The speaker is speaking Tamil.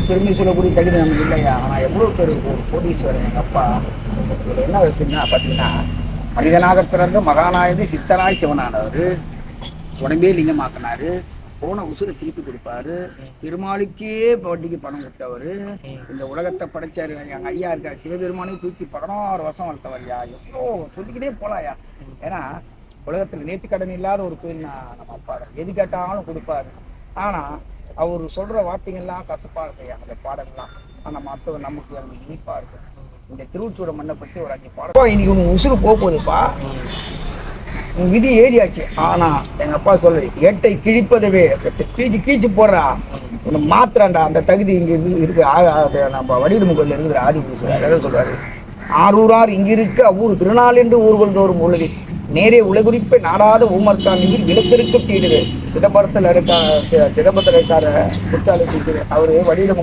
பெருமை சொல்லக்கூடிய தகுதி நமக்கு இல்லையா. ஆனால் எவ்வளோ பேர் ஒரு கோடீஸ்வரன் எங்கள் அப்பா. இதில் என்ன விஷயம்னா பார்த்தீங்கன்னா, மனிதனாக பிறந்த மகானாயது சித்தனாய் சிவனானவர் உடம்பே லிங்கமாக்கினாரு. போன உசுரை திருப்பி கொடுப்பாரு. பெருமாளுக்கே வட்டிக்கு பணம் கொடுத்தவர். இந்த உலகத்தை படைச்சாரு. எங்கள் ஐயா இருக்கார் சிவபெருமானே தூக்கி 16 வருஷம் வளர்த்தவர்யா. எவ்வளோ சொல்லிக்கிட்டே போகலாயா. ஏன்னா உலகத்தில் நேர்த்திக்கடன் இல்லாத ஒரு கோயில் நம்ம அப்பா எது கேட்டாலும் கொடுப்பாரு. ஆனால் அவர் சொல்கிற வார்த்தைகள்லாம் கசப்பாக இருக்கையா அந்த பாடங்கள்லாம். ஆனால் மற்றவர் நமக்கு அங்கே இனிப்பாக இருக்கும். இந்த திருவொற்றியூர் மண்ணை பற்றி ஒரு 5 பாடம். இன்னைக்கு உங்க உசுறு போகுதுப்பா, உன் விதி ஏறியாச்சு. ஆனால் எங்கள் அப்பா சொல்ற ஏட்டை கிழிப்பதவே கீச்சு போடுறா உன்னை மாத்திராண்டா. அந்த தகுதி இங்கே இருக்கு. நம்ம வடிவமுகத்தில் இருக்கிற ஆதிபுருஷர் அதான் சொல்றாரு, ஆரூரார் இங்கிருக்க அவ்வூர் திருநாள் என்று ஊர்கள் தோறும் உள்ளது நேரே உலகுறிப்பை நாடாத ஊமர்கான் விளக்கிற்கு தீடுது. சிதம்பரத்தில் இருக்கார குற்றாலி அவரு வடிவம்